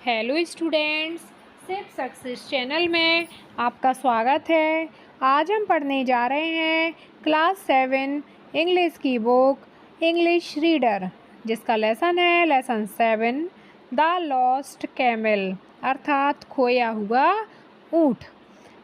Hello students, सिर्फ success channel में आपका स्वागत है। आज हम पढ़ने जा रहे हैं क्लास 7 इंग्लिश की बुक इंग्लिश रीडर, जिसका लेसन है लेसन 7 द लॉस्ट कैमल, अर्थात खोया हुआ ऊँट।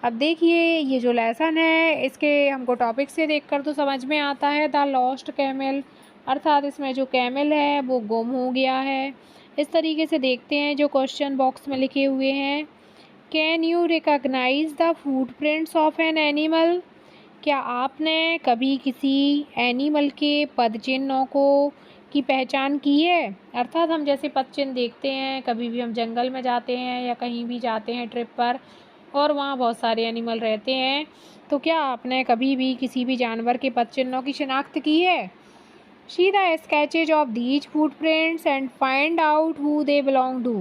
अब देखिए, ये जो लेसन है इसके हमको टॉपिक से देखकर तो समझ में आता है द लॉस्ट कैमल, अर्थात इसमें जो कैमल है वो गुम हो गया है। इस तरीके से देखते हैं जो क्वेश्चन बॉक्स में लिखे हुए हैं। Can you recognize the footprints of an animal? क्या आपने कभी किसी एनिमल के पदचिन्हों को की पहचान की है? अर्थात हम जैसे पदचिन्ह देखते हैं, कभी भी हम जंगल में जाते हैं या कहीं भी जाते हैं ट्रिप पर और वहाँ बहुत सारे एनिमल रहते हैं, तो क्या आपने कभी भी किसी भी जानवर के पदचिन्हों की शिनाख्त की है? See the sketches of these footprints and find out who they belong to.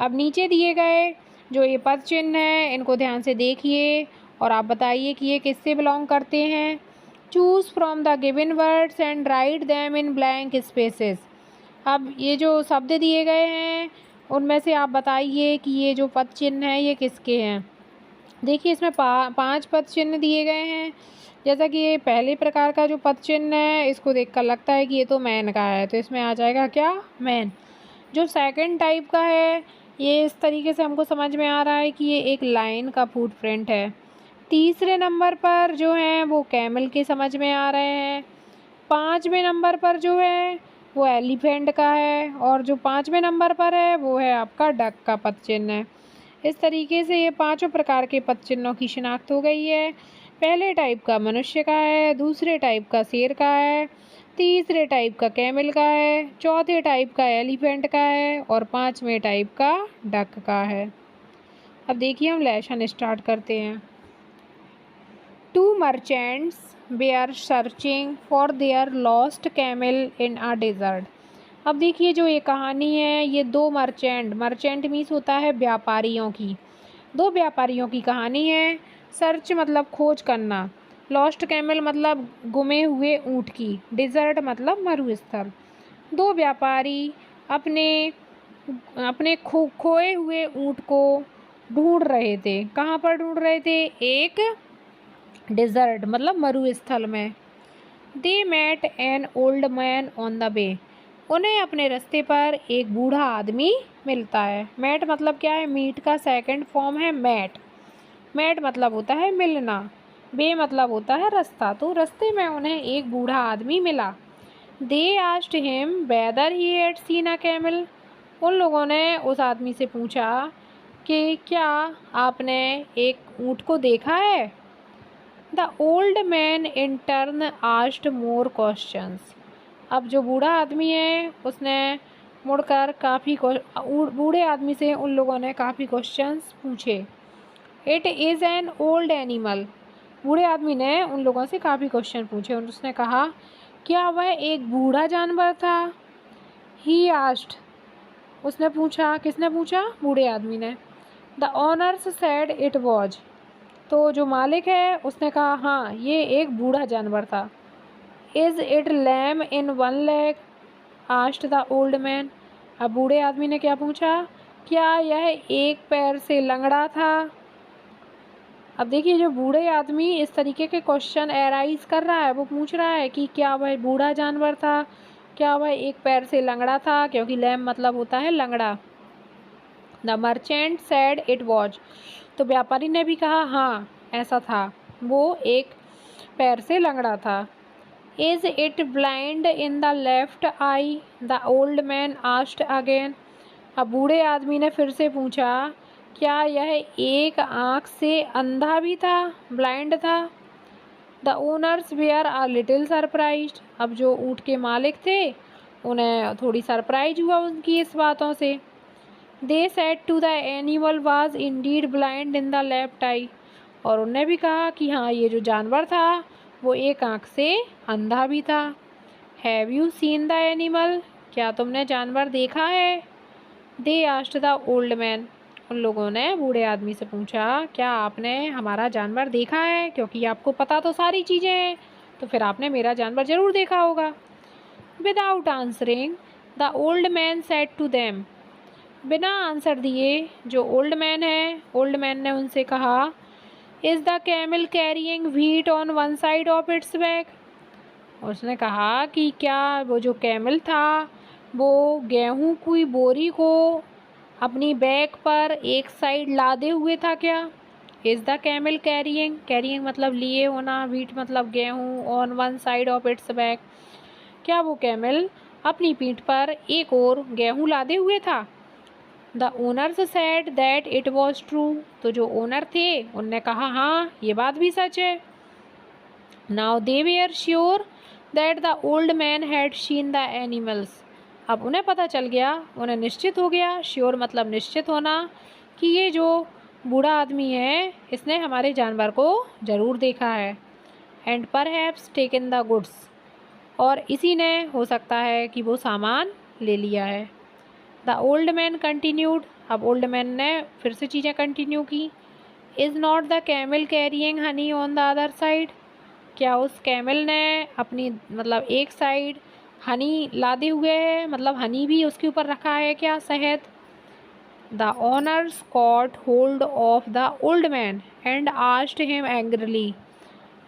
अब नीचे दिए गए जो ये पद चिन्ह हैं इनको ध्यान से देखिए और आप बताइए कि ये किससे बिलोंग करते हैं। Choose from the given words and write them in blank spaces. अब ये जो शब्द दिए गए हैं उनमें से आप बताइए कि ये जो पद चिन्ह हैं ये किसके हैं। देखिए, इसमें 5 पद चिन्ह दिए गए हैं। जैसा कि ये पहले प्रकार का जो पद चिन्ह है इसको देखकर लगता है कि ये तो मैन का है, तो इसमें आ जाएगा क्या, मैन। जो सेकंड टाइप का है ये इस तरीके से हमको समझ में आ रहा है कि ये एक लाइन का फुटप्रिंट है। तीसरे नंबर पर जो है वो कैमल के समझ में आ रहे हैं। 5वें नंबर पर जो है वो एलिफेंट का है और जो 5वें नंबर पर है वो है आपका डक का पद चिन्ह है। इस तरीके से ये 5 प्रकार के पद चिन्हों की शिनाख्त हो गई है। पहले टाइप का मनुष्य का है, दूसरे टाइप का शेर का है, तीसरे टाइप का कैमल का है, चौथे टाइप का एलिफेंट का है और 5वें टाइप का डक का है। अब देखिए, हम लेसन स्टार्ट करते हैं। 2 merchants were searching for their lost camel in a desert. अब देखिए, जो ये कहानी है ये 2 मर्चेंट मीन्स होता है व्यापारियों की, 2 व्यापारियों की कहानी है। सर्च मतलब खोज करना, लॉस्ट कैमल मतलब गुमे हुए ऊँट की, डिज़र्ट मतलब मरुस्थल। 2 व्यापारी अपने अपने खोए हुए ऊँट को ढूंढ रहे थे। कहाँ पर ढूंढ रहे थे? एक डिज़र्ट मतलब मरुस्थल में। They met an old man on the way. उन्हें अपने रास्ते पर एक बूढ़ा आदमी मिलता है। मेट मतलब क्या है? मीट का सेकंड फॉर्म है मैट। मैट मतलब होता है मिलना, वे मतलब होता है रास्ता। तो रास्ते में उन्हें एक बूढ़ा आदमी मिला। They asked him whether he had seen a camel. उन लोगों ने उस आदमी से पूछा कि क्या आपने एक ऊँट को देखा है? The old man in turn asked more questions. अब जो बूढ़ा आदमी है उसने मुड़कर बूढ़े आदमी से उन लोगों ने काफ़ी क्वेश्चंस पूछे। It is an old animal. बूढ़े आदमी ने उन लोगों से काफ़ी क्वेश्चन पूछे और उसने कहा, क्या वह एक बूढ़ा जानवर था? He asked. उसने पूछा, किसने पूछा? बूढ़े आदमी ने। The owners said it was. तो जो मालिक है उसने कहा, हाँ ये एक बूढ़ा जानवर था। Is it lame in one leg? Asked the old man. अब बूढ़े आदमी ने क्या पूछा? क्या यह एक पैर से लंगड़ा था? अब देखिए, जो बूढ़े आदमी इस तरीके के क्वेश्चन एराइज कर रहा है, वो पूछ रहा है कि क्या वह बूढ़ा जानवर था, क्या वह एक पैर से लंगड़ा था, क्योंकि लैम मतलब होता है लंगड़ा। The merchant said it was. तो व्यापारी ने भी कहा, हाँ ऐसा था, वो एक पैर से लंगड़ा था। Is it blind in the left I? The old man asked again. अब बूढ़े आदमी ने फिर से पूछा, क्या यह एक आँख से अंधा भी था, ब्लाइंड था? The owners were a little surprised. अब जो ऊँट के मालिक थे उन्हें थोड़ी सरप्राइज हुआ उनकी इस बातों से। They said to the animal was indeed blind in the left eye. और उन्होंने भी कहा कि हाँ ये जो जानवर था वो एक आँख से अंधा भी था। Have you seen the animal? क्या तुमने जानवर देखा है? They asked the old man. उन लोगों ने बूढ़े आदमी से पूछा, क्या आपने हमारा जानवर देखा है? क्योंकि आपको पता तो सारी चीज़ें हैं, तो फिर आपने मेरा जानवर ज़रूर देखा होगा। Without answering the old man said to them. बिना आंसर दिए जो ओल्ड मैन है, ओल्ड मैन ने उनसे कहा, is the camel carrying wheat on one side of its back. उसने कहा कि क्या वो जो कैमल था वो गेहूं की बोरी को अपनी बैक पर एक साइड लादे हुए था क्या? Is the camel carrying, carrying मतलब लिए होना, व्हीट मतलब गेहूं, on one side of its back, क्या वो कैमल अपनी पीठ पर एक और गेहूं लादे हुए था? The owners said that it was true, तो जो ओनर थे उनने कहा हाँ ये बात भी सच है। Now they were sure that the old man had seen the animals, अब उन्हें पता चल गया, उन्हें निश्चित हो गया, श्योर मतलब निश्चित होना, कि ये जो बूढ़ा आदमी है इसने हमारे जानवर को ज़रूर देखा है। And perhaps taken the goods, और इसी ने हो सकता है कि वो सामान ले लिया है। द ओल्ड मैन कंटिन्यूड, अब ओल्ड मैन ने फिर से चीज़ें कंटिन्यू की। Is not the camel carrying Honey on the other side, क्या उस कैमल ने अपनी मतलब एक साइड हनी लादे हुए है, मतलब हनी भी उसके ऊपर रखा है क्या, शहद? The owners caught hold of the old man and asked him angrily,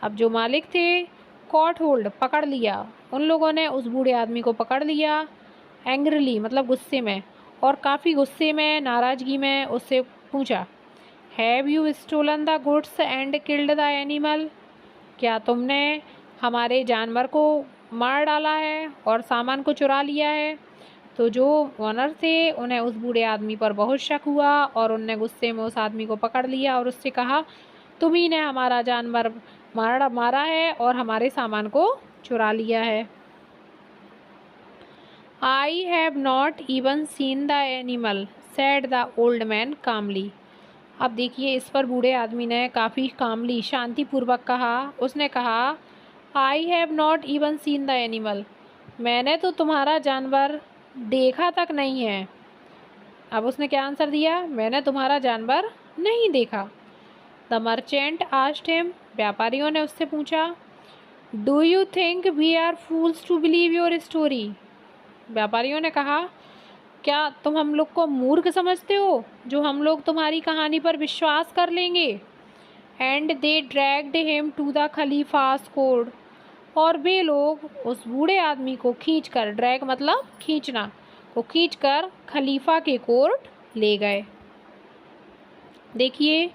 अब जो मालिक थे कॉट होल्ड पकड़ लिया, उन लोगों ने उस बूढ़े आदमी को पकड़ लिया, एंग्रली मतलब गुस्से में, और काफ़ी गुस्से में, नाराज़गी में उससे पूछा, have you stolen the goods and killed the animal, क्या तुमने हमारे जानवर को मार डाला है और सामान को चुरा लिया है? तो जो ओनर थे उन्हें उस बूढ़े आदमी पर बहुत शक हुआ और उनने गुस्से में उस आदमी को पकड़ लिया और उससे कहा, तुम ही ने हमारा जानवर मारा है और हमारे सामान को चुरा लिया है। I have not even seen the animal said the old man calmly, अब देखिए इस पर बूढ़े आदमी ने काफ़ी कामली शांतिपूर्वक कहा, उसने कहा, आई have not even seen the animal, मैंने तो तुम्हारा जानवर देखा तक नहीं है। अब उसने क्या आंसर दिया, मैंने तुम्हारा जानवर नहीं देखा। द मर्चेंट आस्क्ड हिम, व्यापारियों ने उससे पूछा, do you think we are fools to believe your story, व्यापारियों ने कहा, क्या तुम हम लोग को मूर्ख समझते हो जो हम लोग तुम्हारी कहानी पर विश्वास कर लेंगे? And they dragged him to the Khalifa's court, और वे लोग उस बूढ़े आदमी को खींचकर, ड्रैग मतलब खींचना, को खींचकर खलीफा के कोर्ट ले गए। देखिए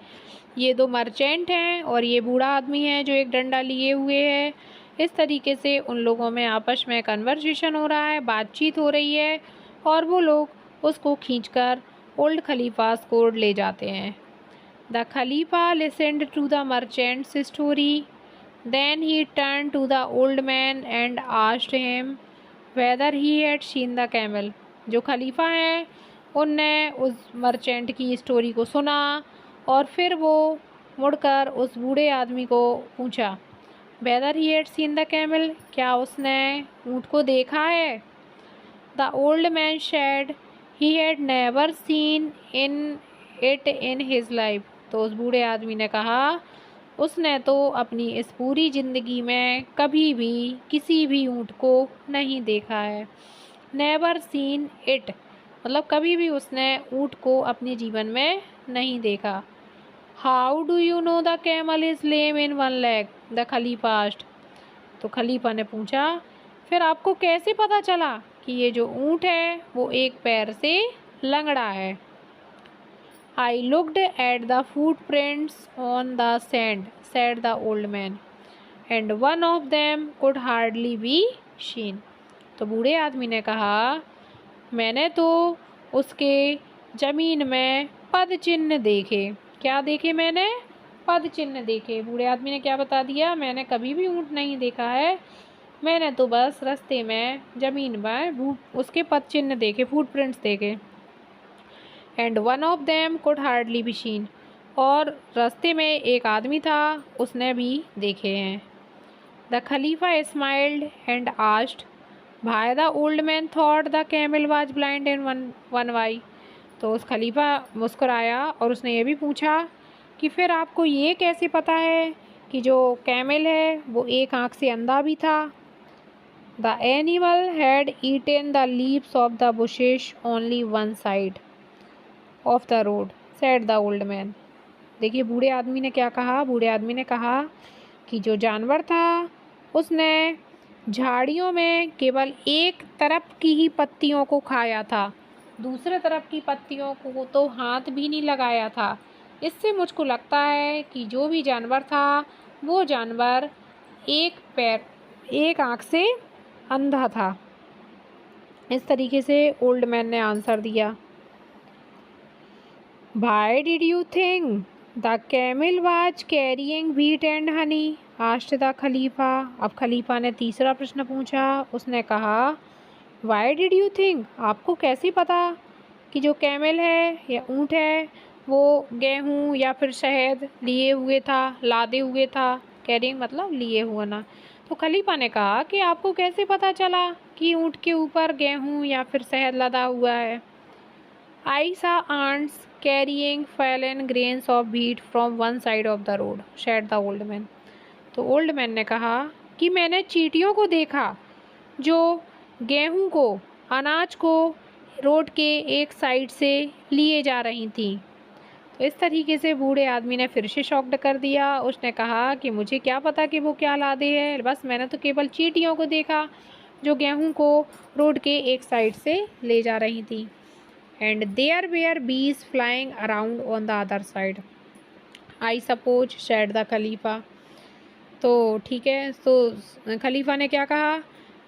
ये दो मर्चेंट हैं और ये बूढ़ा आदमी है जो एक डंडा लिए हुए है। इस तरीके से उन लोगों में आपस में कन्वर्सेशन हो रहा है, बातचीत हो रही है, और वो लोग उसको खींचकर ओल्ड खलीफास कोर्ट ले जाते हैं। द खलीफा listened to the merchants story, then he turn to the old man and asked him whether he had seen the camel, जो खलीफा हैं उनने उस मर्चेंट की स्टोरी को सुना और फिर वो मुड़कर उस बूढ़े आदमी को पूछा, whether he had seen the camel, क्या उसने ऊँट को देखा है? The old man said he had never seen it in his life, तो उस बूढ़े आदमी ने कहा उसने तो अपनी इस पूरी ज़िंदगी में कभी भी किसी भी ऊँट को नहीं देखा है। नेवर सीन इट मतलब कभी भी उसने ऊँट को अपने जीवन में नहीं देखा। How do you know the camel is lame in one leg, the Khalifa asked, तो खलीफा ने पूछा, फिर आपको कैसे पता चला कि ये जो ऊँट है वो एक पैर से लंगड़ा है? I looked at the footprints on the sand, said the old man, and one of them could hardly be seen. तो बूढ़े आदमी ने कहा, मैंने तो उसके ज़मीन में पद चिन्ह देखे। क्या देखे मैंने? पद चिन्ह देखे। बूढ़े आदमी ने क्या बता दिया, मैंने कभी भी ऊँट नहीं देखा है, मैंने तो बस रास्ते में ज़मीन में उसके पद चिन्ह देखे, फुटप्रिंट्स देखे। And one of them could hardly be seen, और रास्ते में एक आदमी था उसने भी देखे हैं। The Khalifa smiled and asked भाई the old man thought the camel was blind in one eye, तो उस खलीफा मुस्कुराया और उसने ये भी पूछा कि फिर आपको ये कैसे पता है कि जो कैमल है वो एक आँख से अंधा भी था? The animal had eaten the leaves of the bushes only one side, of the road said the old man. देखिए बूढ़े आदमी ने क्या कहा। बूढ़े आदमी ने कहा कि जो जानवर था उसने झाड़ियों में केवल एक तरफ की ही पत्तियों को खाया था, दूसरे तरफ की पत्तियों को तो हाथ भी नहीं लगाया था। इससे मुझको लगता है कि जो भी जानवर था वो जानवर एक आँख से अंधा था। इस तरीके से ओल्ड मैन ने आंसर दिया। Why did you think the camel was carrying wheat and honey? asked the खलीफा। अब खलीफा ने तीसरा प्रश्न पूछा। उसने कहा Why did you think? आपको कैसे पता कि जो कैमल है या ऊँट है वो गेहूँ या फिर शहद लिए हुए था, लादे हुए था। कैरिंग मतलब लिए हुआ ना। तो खलीफा ने कहा कि आपको कैसे पता चला कि ऊँट के ऊपर गेहूँ या फिर शहद लदा हुआ है। I saw ants carrying fallen grains of wheat from one side of the road, said the old man। तो ओल्ड मैन ने कहा कि मैंने चींटियों को देखा जो गेहूं को, अनाज को रोड के एक साइड से लिए जा रही थी। तो इस तरीके से बूढ़े आदमी ने फिर से शॉक्ड कर दिया। उसने कहा कि मुझे क्या पता कि वो क्या लादे है, बस मैंने तो केवल चींटियों को देखा जो गेहूं को रोड के एक साइड से ले जा रही थी। And there were bees flying around on the other side, I suppose, said the खलीफा। तो ठीक है, तो खलीफा ने क्या कहा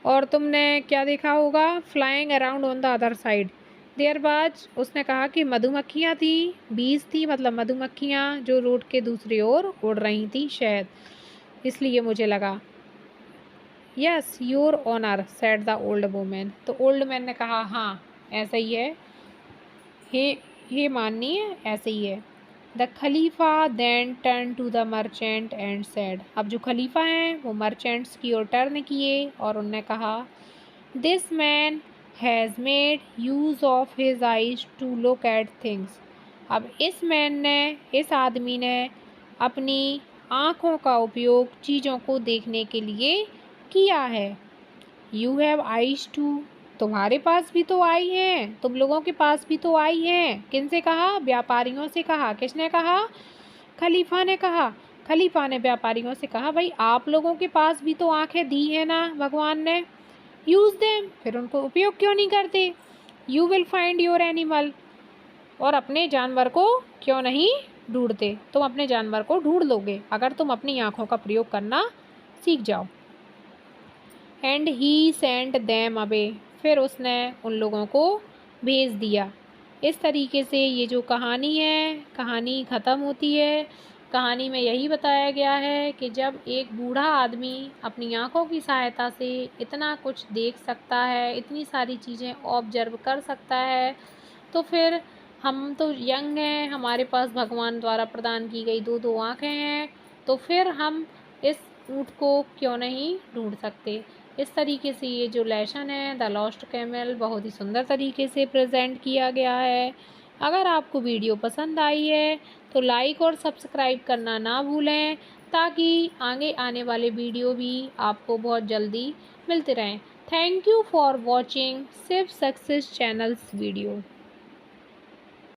और तुमने क्या देखा होगा? Flying around on the other side. There बाज उसने कहा कि मधुमक्खियाँ थी, बीज थी मतलब मधुमक्खियाँ जो रोड के दूसरी ओर उड़ रही थी शायद, इसलिए मुझे लगा। Yes your honour, said the old woman. तो ओल्ड मैन ने कहा हाँ ऐसा ही है, हे माननीय ऐसे ही है। द खलीफा then turn to the merchant and said. अब जो खलीफा हैं वो मर्चेंट्स की ओर टर्न किए और उनने कहा this man has made use of his eyes to look at things. अब इस आदमी ने अपनी आँखों का उपयोग चीज़ों को देखने के लिए किया है। यू हैव आइज टू, तुम्हारे पास भी तो आई हैं, तुम लोगों के पास भी तो आई हैं। किनसे कहा? व्यापारियों से कहा। किसने कहा? खलीफा ने कहा। खलीफा ने व्यापारियों से कहा भाई आप लोगों के पास भी तो आंखें दी है ना भगवान ने, यूज़ देम, फिर उनको उपयोग क्यों नहीं करते? You will find your animal, और अपने जानवर को क्यों नहीं ढूंढते? तुम अपने जानवर को ढूंढ लोगे अगर तुम अपनी आँखों का प्रयोग करना सीख जाओ। And he sent them away, फिर उसने उन लोगों को भेज दिया। इस तरीके से ये जो कहानी है, कहानी ख़त्म होती है। कहानी में यही बताया गया है कि जब एक बूढ़ा आदमी अपनी आँखों की सहायता से इतना कुछ देख सकता है, इतनी सारी चीज़ें ऑब्जर्व कर सकता है, तो फिर हम तो यंग हैं, हमारे पास भगवान द्वारा प्रदान की गई दो दो आँखें हैं, तो फिर हम इस ऊँट को क्यों नहीं ढूंढ सकते? इस तरीके से ये जो लेसन है द लॉस्ट कैमल बहुत ही सुंदर तरीके से प्रेजेंट किया गया है। अगर आपको वीडियो पसंद आई है तो लाइक और सब्सक्राइब करना ना भूलें ताकि आगे आने वाले वीडियो भी आपको बहुत जल्दी मिलते रहें। थैंक यू फॉर वॉचिंग सिर्फ सक्सेस चैनल्स वीडियो।